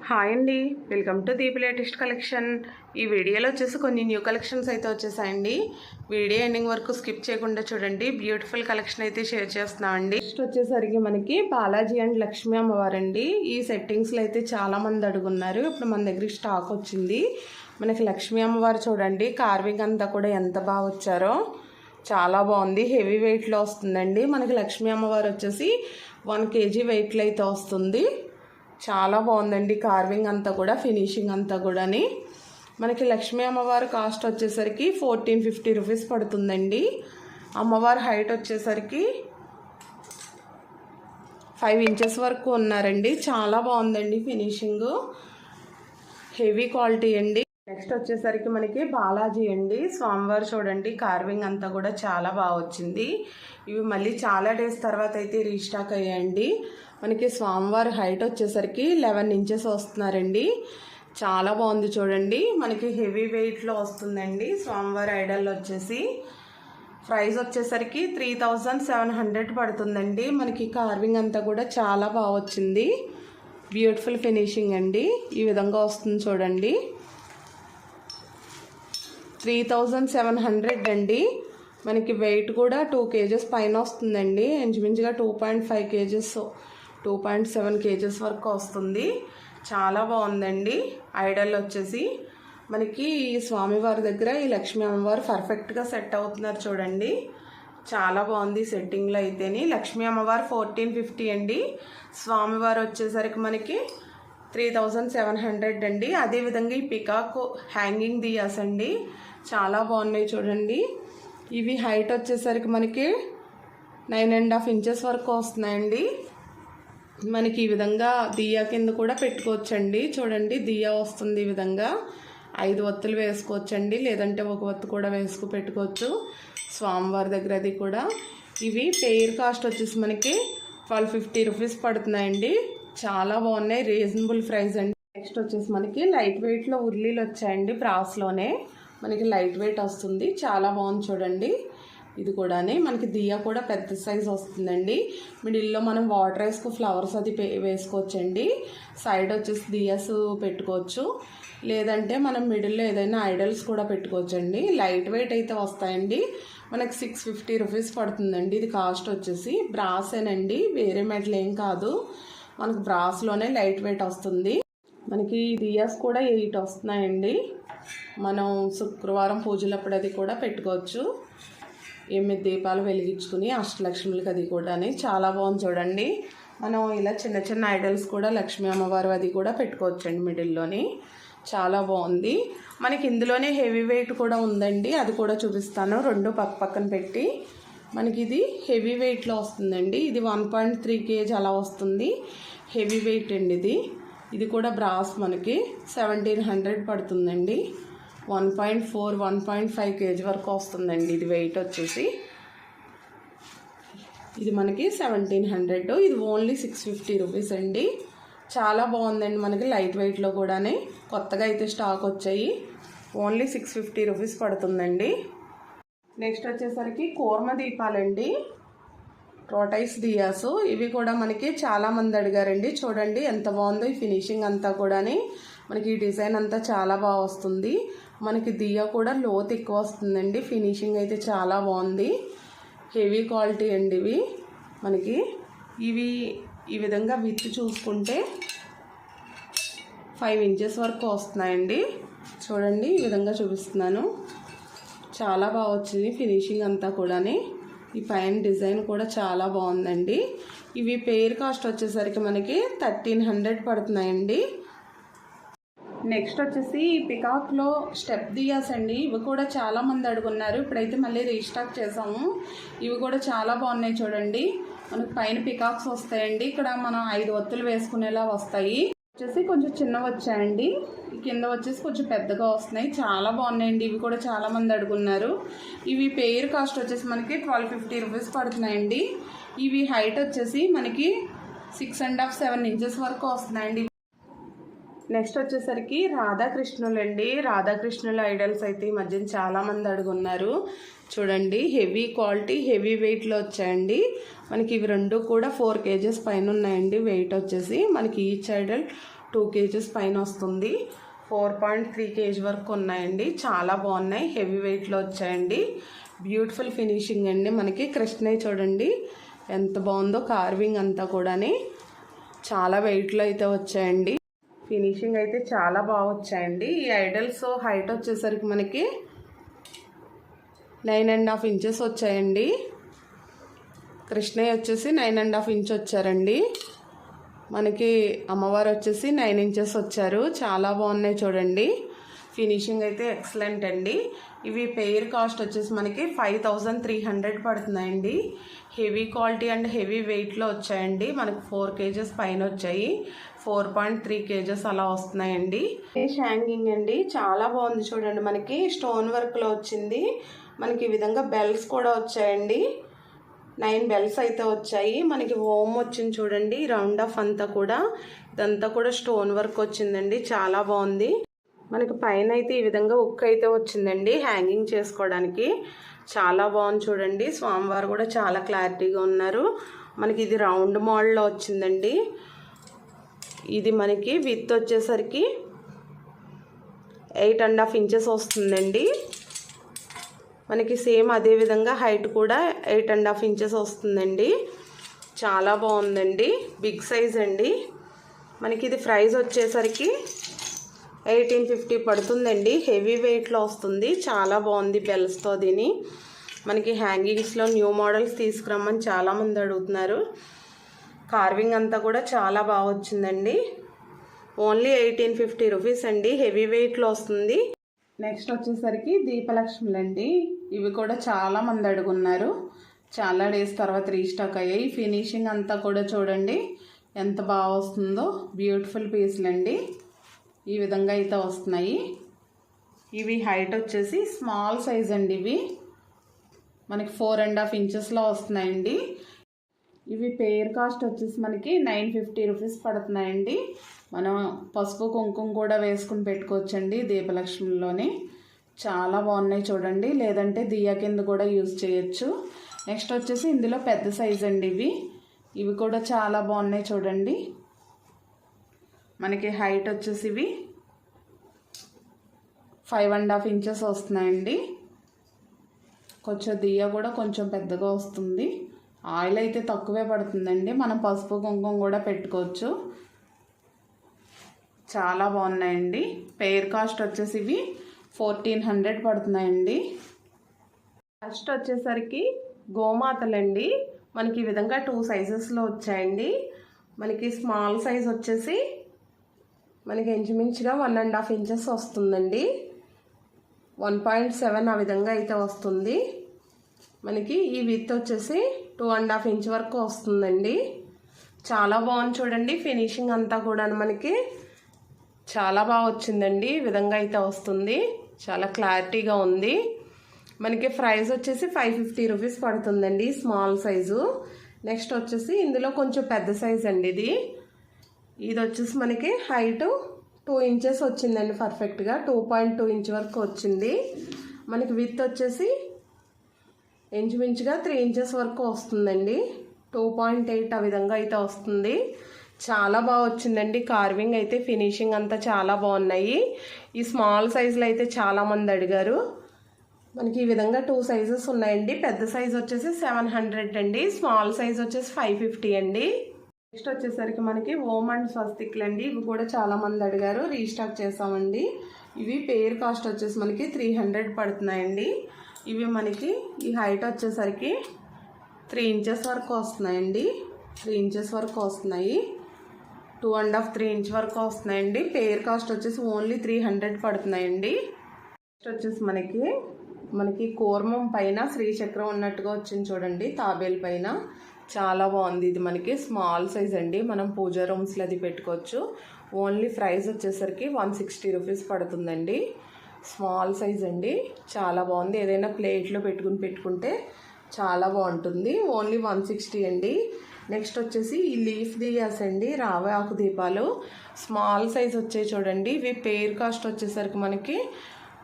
Hi అండి, welcome to Deep latest collection. ఈ వీడియోలో వచ్చేసి కొన్ని న్యూ కలెక్షన్స్ అయితే వచ్చేసాయండి. వీడియో ఎండింగ్ వరకు స్కిప్ చేయకుండా చూడండి. బ్యూటిఫుల్ కలెక్షన్ అయితే షేర్ చేస్తున్నామండి. నెక్స్ట్ వచ్చేసరికి మనకి బాలాజీ అండ్ లక్ష్మీ అమ్మవారండి. ఈ సెట్టింగ్స్లో అయితే చాలామంది అడుగున్నారు. ఇప్పుడు మన దగ్గర స్టాక్ వచ్చింది. మనకి లక్ష్మీ అమ్మవారు చూడండి, కార్వింగ్ అంతా కూడా ఎంత బాగా వచ్చారో చాలా బాగుంది. హెవీ వెయిట్లో వస్తుందండి. మనకి లక్ష్మీ అమ్మవారు వచ్చేసి 1 kg వెయిట్లో అయితే వస్తుంది. చాలా బాగుందండి కార్వింగ్ అంతా కూడా, ఫినిషింగ్ అంతా కూడాని. మనకి లక్ష్మీ అమ్మవారు కాస్ట్ వచ్చేసరికి 1450 రూపీస్ పడుతుందండి. అమ్మవారు హైట్ వచ్చేసరికి 5 inches వరకు ఉన్నారండి. చాలా బాగుందండి ఫినిషింగ్, హెవీ క్వాలిటీ అండి. నెక్స్ట్ వచ్చేసరికి మనకి బాలాజీ అండి. స్వామివారు చూడండి, కార్వింగ్ అంతా కూడా చాలా బాగా వచ్చింది. ఇవి మళ్ళీ చాలా డేస్ తర్వాత అయితే రీస్టాక్ అయ్యాయండి. మనకి స్వామివారి హైట్ వచ్చేసరికి 11 inches వస్తున్నారండి. చాలా బాగుంది చూడండి. మనకి హెవీ వెయిట్లో వస్తుందండి. స్వామివారి ఐడల్ వచ్చేసి ప్రైస్ వచ్చేసరికి 3700 పడుతుందండి. మనకి కార్వింగ్ అంతా కూడా చాలా బాగా వచ్చింది. బ్యూటిఫుల్ ఫినిషింగ్ అండి. ఈ విధంగా వస్తుంది చూడండి. 3700 అండి. మనకి వెయిట్ కూడా 2 kgs పైన వస్తుందండి. ఇంచుమించుగా 2.5 kgs 2.7 kgs వరకు వస్తుంది. చాలా బాగుందండి. ఐడల్ వచ్చేసి మనకి ఈ స్వామివారి దగ్గర ఈ లక్ష్మీ అమ్మవారు పర్ఫెక్ట్గా సెట్ అవుతున్నారు చూడండి. చాలా బాగుంది సెట్టింగ్లో అయితేని. లక్ష్మీ అమ్మవారు 1450 అండి. స్వామివారు వచ్చేసరికి మనకి 3700 అండి. అదేవిధంగా ఈ పికాక్ హ్యాంగింగ్ దియాస్ అండి, చాలా బాగున్నాయి చూడండి. ఇవి హైట్ వచ్చేసరికి మనకి 9.5 inches వరకు వస్తున్నాయండి. మనకి ఈ విధంగా దియా కింద కూడా పెట్టుకోవచ్చండి. చూడండి, దియా వస్తుంది. ఈ విధంగా 5 ఒత్తులు వేసుకోవచ్చండి, లేదంటే 1 ఒత్తు కూడా పెట్టుకోవచ్చు స్వామివారి దగ్గర. అది కూడా ఇవి పెయిర్ కాస్ట్ వచ్చేసి మనకి 1250 రూపీస్ పడుతున్నాయండి. చాలా బాగున్నాయి, రీజనబుల్ ప్రైస్ అండి. నెక్స్ట్ వచ్చేసి మనకి లైట్ వెయిట్లో ఉర్లీలు వచ్చాయండి. బ్రాస్లోనే మనకి లైట్ వెయిట్ వస్తుంది. చాలా బాగుంది చూడండి. ఇది కూడా మనకి దియా కూడా పెద్ద సైజ్ వస్తుందండి. మిడిల్లో మనం వాటర్ వేసుకు ఫ్లవర్స్ అది వేసుకోవచ్చండి. సైడ్ వచ్చేసి దియాస్ పెట్టుకోవచ్చు, లేదంటే మనం మిడిల్లో ఏదైనా ఐడల్స్ కూడా పెట్టుకోవచ్చండి. లైట్ వెయిట్ అయితే వస్తాయండి. మనకి 650 రూపీస్ పడుతుందండి. ఇది కాస్ట్ వచ్చేసి బ్రాసేనండి, వేరే మెటల్ ఏం కాదు. మనకు బ్రాస్లోనే లైట్ వెయిట్ వస్తుంది. మనకి దియాస్ కూడా 8 వస్తున్నాయండి. మనం శుక్రవారం పూజలప్పుడు అది కూడా పెట్టుకోవచ్చు. 8 దీపాలు వెలిగించుకుని అష్టలక్ష్ములకి అది కూడా చాలా బాగుంది చూడండి. మనం ఇలా చిన్న చిన్న ఐడల్స్ కూడా లక్ష్మీ అమ్మవారు అది కూడా పెట్టుకోవచ్చండి మిడిల్లోని. చాలా బాగుంది. మనకి ఇందులోనే హెవీ వెయిట్ కూడా ఉందండి, అది కూడా చూపిస్తాను. 2 పక్కన పెట్టి మనకి ఇది హెవీ వెయిట్లో వస్తుందండి. ఇది 1.3 kg అలా వస్తుంది. హెవీ వెయిట్ అండి. ఇది కూడా బ్రాస్ మనకి 1700 పడుతుందండి. 1.4 1.5 kg వరకు వస్తుందండి. ఇది వెయిట్ వచ్చేసి ఇది మనకి 1700. ఇది ఓన్లీ 650 రూపీస్ అండి. చాలా బాగుందండి. మనకి లైట్ వెయిట్లో కూడా కొత్తగా అయితే స్టాక్ వచ్చాయి. ఓన్లీ 650 రూపీస్ పడుతుందండి. నెక్స్ట్ వచ్చేసరికి కూర్మ దీపాలండి, రోటైస్ దియాస్. ఇవి కూడా మనకి చాలామంది అడిగారండి. చూడండి ఎంత బాగుందో ఈ ఫినిషింగ్ అంతా కూడా. మనకి ఈ డిజైన్ అంతా చాలా బాగా వస్తుంది. మనకి దియా కూడా లోతు ఎక్కువ వస్తుందండి. ఫినిషింగ్ అయితే చాలా బాగుంది, హెవీ క్వాలిటీ అండి. ఇవి ఈ విధంగా విత్ చూసుకుంటే 5 inches వరకు వస్తున్నాయండి. చూడండి, ఈ విధంగా చూపిస్తున్నాను. చాలా బాగా వచ్చింది ఫినిషింగ్ అంతా కూడా. ఈ పైన డిజైన్ కూడా చాలా బాగుందండి. ఇవి పెయిర్ కాస్ట్ వచ్చేసరికి మనకి 1300 పడుతున్నాయండి. నెక్స్ట్ వచ్చేసి ఈ పికాక్లో స్టెప్ దియాస్ అండి. ఇవి కూడా చాలామంది అడుగున్నారు. ఇప్పుడైతే మళ్ళీ రీస్టాక్ చేసాము. ఇవి కూడా చాలా బాగున్నాయి చూడండి. మనకు పైన పికాక్స్ వస్తాయండి. ఇక్కడ మనం 5 ఒత్తులు వేసుకునేలా వస్తాయి. వచ్చేసి కొంచెం చిన్నవి వచ్చాయండి. కింద వచ్చేసి కొంచెం పెద్దగా వస్తున్నాయి. చాలా బాగున్నాయండి. ఇవి కూడా చాలామంది అడుగున్నారు. ఇవి పెయిర్ కాస్ట్ వచ్చేసి మనకి 1250 రూపీస్ పడుతున్నాయండి. ఇవి హైట్ వచ్చేసి మనకి 6.5 7 inches వరకు వస్తున్నాయండి. నెక్స్ట్ వచ్చేసరికి రాధాకృష్ణులు అండి. రాధాకృష్ణుల ఐడల్స్ అయితే ఈ మధ్యన చాలామంది అడుగున్నారు. చూడండి, హెవీ క్వాలిటీ హెవీ వెయిట్లో వచ్చాయండి. మనకి ఇవి 2 కూడా 4 kgs పైన ఉన్నాయండి. వెయిట్ వచ్చేసి మనకి ఈచ్ ఐడల్ 2 kgs పైన వస్తుంది. 4.3 kg వరకు ఉన్నాయండి. చాలా బాగున్నాయి, హెవీ వెయిట్లో వచ్చాయండి. బ్యూటిఫుల్ ఫినిషింగ్ అండి. మనకి కృష్ణయ్య చూడండి ఎంత బాగుందో, కార్వింగ్ అంతా కూడాని చాలా వెయిట్లో అయితే వచ్చాయండి. ఫినిషింగ్ అయితే చాలా బాగా వచ్చాయండి. ఈ ఐడల్స్ హైట్ వచ్చేసరికి మనకి 9.5 ఇంచెస్ వచ్చాయండి. కృష్ణయ్య వచ్చేసి 9.5 ఇంచ్ వచ్చారండి. మనకి అమ్మవారు వచ్చేసి 9 ఇంచెస్ వచ్చారు. చాలా బాగున్నాయి చూడండి. ఫినిషింగ్ అయితే ఎక్సలెంట్ అండి. ఇవి పెయిర్ కాస్ట్ వచ్చేసి మనకి 5300 పడుతున్నాయండి. హెవీ క్వాలిటీ అండ్ హెవీ వెయిట్లో వచ్చాయండి. మనకి 4 kgs పైన వచ్చాయి. 4.3 kgs అలా వస్తున్నాయండి. హ్యాంగింగ్ అండి, చాలా బాగుంది చూడండి. మనకి స్టోన్ వర్క్లో వచ్చింది. మనకి ఈ విధంగా బెల్స్ కూడా వచ్చాయండి. 9 బెల్స్ అయితే వచ్చాయి. మనకి ఓమ్ వచ్చింది చూడండి. రౌండ్ ఆఫ్ అంతా కూడా, ఇదంతా కూడా స్టోన్ వర్క్ వచ్చిందండి. చాలా బాగుంది. మనకి పైన అయితే ఈ విధంగా ఉక్ అయితే వచ్చిందండి హ్యాంగింగ్ చేసుకోవడానికి. చాలా బాగుంది చూడండి. స్వామివారు కూడా చాలా క్లారిటీగా ఉన్నారు. మనకి ఇది రౌండ్ మోడల్లో వచ్చిందండి. ఇది మనకి విత్ వచ్చేసరికి 8.5 ఇంచెస్ వస్తుందండి. మనకి సేమ్ అదే విధంగా హైట్ కూడా 8.5 ఇంచెస్ వస్తుందండి. చాలా బాగుందండి, బిగ్ సైజ్ అండి. మనకి ఇది ప్రైస్ వచ్చేసరికి 1850 పడుతుందండి. హెవీ వెయిట్లో వస్తుంది. చాలా బాగుంది బెల్స్తో. దీని మనకి హ్యాంగింగ్స్లో న్యూ మోడల్స్ తీసుకురమ్మని చాలామంది అడుగుతున్నారు. కార్వింగ్ అంతా కూడా చాలా బాగా వచ్చిందండి. ఓన్లీ 1850 రూపీస్ అండి. హెవీ వెయిట్లో వస్తుంది. నెక్స్ట్ వచ్చేసరికి దీపలక్ష్మిలు అండి. ఇవి కూడా చాలామంది అడుగున్నారు. చాలా డేస్ తర్వాత రీస్టాక్ అయ్యాయి. ఫినిషింగ్ అంతా కూడా చూడండి ఎంత బాగా వస్తుందో. బ్యూటిఫుల్ పీస్లు అండి. ఈ విధంగా అయితే వస్తున్నాయి. ఇవి హైట్ వచ్చేసి స్మాల్ సైజ్ అండి. ఇవి మనకి 4.5 ఇంచెస్లో వస్తున్నాయండి. ఇవి పెయిర్ కాస్ట్ వచ్చేసి మనకి 950 రూపీస్ పడుతున్నాయండి. మనం పసుపు కుంకుమ కూడా వేసుకుని పెట్టుకోవచ్చండి దీపలక్ష్మిలోని. చాలా బాగున్నాయి చూడండి. లేదంటే దియ్య కింద కూడా యూజ్ చేయొచ్చు. నెక్స్ట్ వచ్చేసి ఇందులో పెద్ద సైజ్ అండి. ఇవి కూడా చాలా బాగున్నాయి చూడండి. మనకి హైట్ వచ్చేసి ఇవి 5.5 ఇంచెస్ వస్తున్నాయండి. కొంచెం దియ్య కూడా కొంచెం పెద్దగా వస్తుంది. ఆయిల్ అయితే తక్కువే పడుతుందండి. మనం పసుపు కుంకుమ కూడా పెట్టుకోవచ్చు. చాలా బాగున్నాయండి. పెయిర్ కాస్ట్ వచ్చేసి ఇవి 1400 పడుతున్నాయండి. ఫస్ట్ వచ్చేసరికి గోమాతలండి. మనకి ఈ విధంగా 2 సైజెస్లో వచ్చాయండి. మనకి స్మాల్ సైజ్ వచ్చేసి మనకి ఇంచుమించుగా 1.5 ఇంచెస్ వస్తుందండి. 1.7 ఆ విధంగా అయితే వస్తుంది. మనకి ఈ విత్ వచ్చేసి 2.5 ఇంచ్ వరకు వస్తుందండి. చాలా బాగుంది చూడండి. ఫినిషింగ్ అంతా కూడా మనకి చాలా బాగా వచ్చిందండి. ఈ విధంగా అయితే వస్తుంది. చాలా క్లారిటీగా ఉంది. మనకి ప్రైస్ వచ్చేసి 550 రూపీస్ పడుతుందండి స్మాల్ సైజు. నెక్స్ట్ వచ్చేసి ఇందులో కొంచెం పెద్ద సైజ్ అండి. ఇది వచ్చేసి మనకి హైట్ 2 ఇంచెస్ వచ్చిందండి. పర్ఫెక్ట్గా 2.2 ఇంచ్ వరకు వచ్చింది. మనకి విత్ వచ్చేసి ఇంచుమించుగా 3 ఇంచెస్ వరకు వస్తుందండి. 2.8 ఆ విధంగా అయితే వస్తుంది. చాలా బాగా వచ్చిందండి. కార్వింగ్ అయితే ఫినిషింగ్ అంతా చాలా బాగున్నాయి. ఈ స్మాల్ సైజులో అయితే చాలామంది అడిగారు. మనకి ఈ విధంగా 2 సైజెస్ ఉన్నాయండి. పెద్ద సైజ్ వచ్చేసి 700 అండి. స్మాల్ సైజ్ వచ్చేసి 550 అండి. నెక్స్ట్ వచ్చేసరికి మనకి ఓమ్ అండ్ స్వస్తిక్లు అండి. ఇవి కూడా చాలామంది అడిగారు, రీస్టాక్ చేసామండి. ఇవి పెయిర్ కాస్ట్ వచ్చేసి మనకి 300 పడుతున్నాయండి. ఇవి మనకి ఈ హైట్ వచ్చేసరికి 3 ఇంచెస్ వరకు వస్తున్నాయండి. 3 ఇంచెస్ వరకు వస్తున్నాయి. 2.5 3 ఇంచ్ వరకు వస్తున్నాయండి. పెయిర్ కాస్ట్ వచ్చేసి ఓన్లీ 300 పడుతున్నాయండి. నెక్స్ట్ వచ్చేసి మనకి కూర్మం పైన శ్రీచక్రం ఉన్నట్టుగా వచ్చింది చూడండి. తాబేలు పైన చాలా బాగుంది. ఇది మనకి స్మాల్ సైజ్ అండి. మనం పూజా రూమ్స్లో అది పెట్టుకోవచ్చు. ఓన్లీ ప్రైస్ వచ్చేసరికి 160 రూపీస్ పడుతుందండి. స్మాల్ సైజ్ అండి. చాలా బాగుంది. ఏదైనా ప్లేట్లో పెట్టుకుంటే చాలా బాగుంటుంది. ఓన్లీ 160 అండి. నెక్స్ట్ వచ్చేసి ఈ లీఫ్ దియాస్ అండి, రావి ఆకు దీపాలు స్మాల్ సైజ్ వచ్చాయి చూడండి. ఇవి పెయిర్ కాస్ట్ వచ్చేసరికి మనకి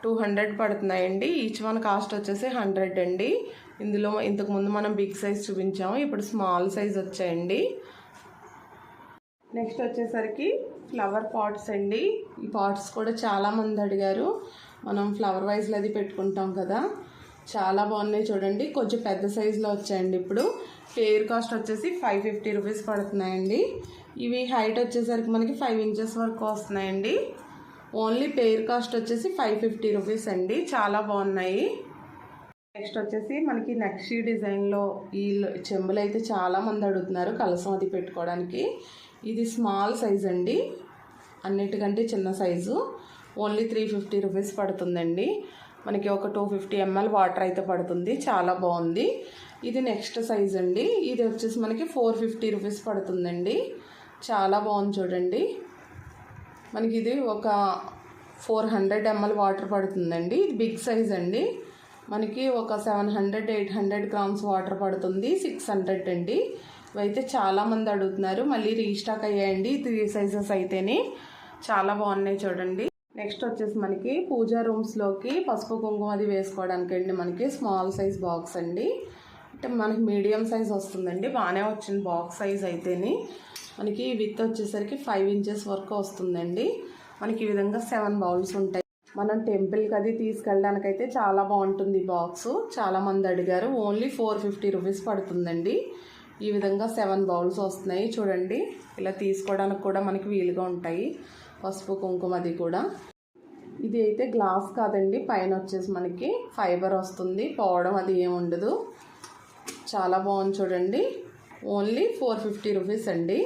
200 పడుతున్నాయండి. ఈచ్ వన్ కాస్ట్ వచ్చేసి 100 అండి. ఇందులో ఇంతకుముందు మనం బిగ్ సైజ్ చూపించాము, ఇప్పుడు స్మాల్ సైజ్ వచ్చాయండి. నెక్స్ట్ వచ్చేసరికి ఫ్లవర్ పాట్స్ అండి. ఈ పాట్స్ కూడా చాలామంది అడిగారు. మనం ఫ్లవర్ వైజ్లో అది పెట్టుకుంటాం కదా, చాలా బాగున్నాయి చూడండి. కొంచెం పెద్ద సైజులో వచ్చాయండి. ఇప్పుడు పేర్ కాస్ట్ వచ్చేసి 550 రూపీస్ పడుతున్నాయండి. ఇవి హైట్ వచ్చేసరికి మనకి 5 ఇంచెస్ వరకు వస్తున్నాయండి. ఓన్లీ పేర్ కాస్ట్ వచ్చేసి 550 రూపీస్ అండి. చాలా బాగున్నాయి. నెక్స్ట్ వచ్చేసి మనకి నక్షి డిజైన్లో ఈ చెంబులు అయితే చాలామంది అడుగుతున్నారు కలసం అది పెట్టుకోవడానికి. ఇది స్మాల్ సైజ్ అండి, అన్నిటికంటే చిన్న సైజు. ఓన్లీ 350 రూపీస్ పడుతుందండి. మనకి ఒక 250 ml వాటర్ అయితే పడుతుంది. చాలా బాగుంది. ఇది నెక్స్ట్ సైజ్ అండి. ఇది వచ్చేసి మనకి 450 రూపీస్ పడుతుందండి. చాలా బాగుంది చూడండి. మనకి ఇది ఒక 400 ml వాటర్ పడుతుందండి. ఇది బిగ్ సైజ్ అండి. మనకి ఒక 700-800 గ్రామ్స్ వాటర్ పడుతుంది. 600 అండి. ఇవైతే చాలామంది అడుగుతున్నారు, మళ్ళీ రీస్టాక్ అయ్యాయండి 3 సైజెస్ అయితేనే. చాలా బాగున్నాయి చూడండి. నెక్స్ట్ వచ్చేసి మనకి పూజా రూమ్స్లోకి పసుపు కుంకుమ అది వేసుకోవడానికి అండి మనకి స్మాల్ సైజ్ బాక్స్ అండి. అంటే మనకి మీడియం సైజ్ వస్తుందండి. బాగానే వచ్చింది బాక్స్ సైజ్ అయితేనే. మనకి విత్ వచ్చేసరికి 5 ఇంచెస్ వరకు వస్తుందండి. మనకి ఈ విధంగా 7 బౌల్స్ ఉంటాయి. మనం టెంపుల్కి అది తీసుకెళ్ళడానికైతే చాలా బాగుంటుంది ఈ బాక్సు. చాలామంది అడిగారు. ఓన్లీ 450 రూపీస్ పడుతుందండి. ఈ విధంగా 7 బౌల్స్ వస్తున్నాయి చూడండి. ఇలా తీసుకోవడానికి కూడా మనకి వీలుగా ఉంటాయి. పసుపు కుంకుమ అది కూడా. ఇది అయితే గ్లాస్ కాదండి, పైన వచ్చేసి మనకి ఫైబర్ వస్తుంది. పోవడం అది ఏమి ఉండదు. చాలా బాగుంది చూడండి. ఓన్లీ 450 రూపీస్ అండి.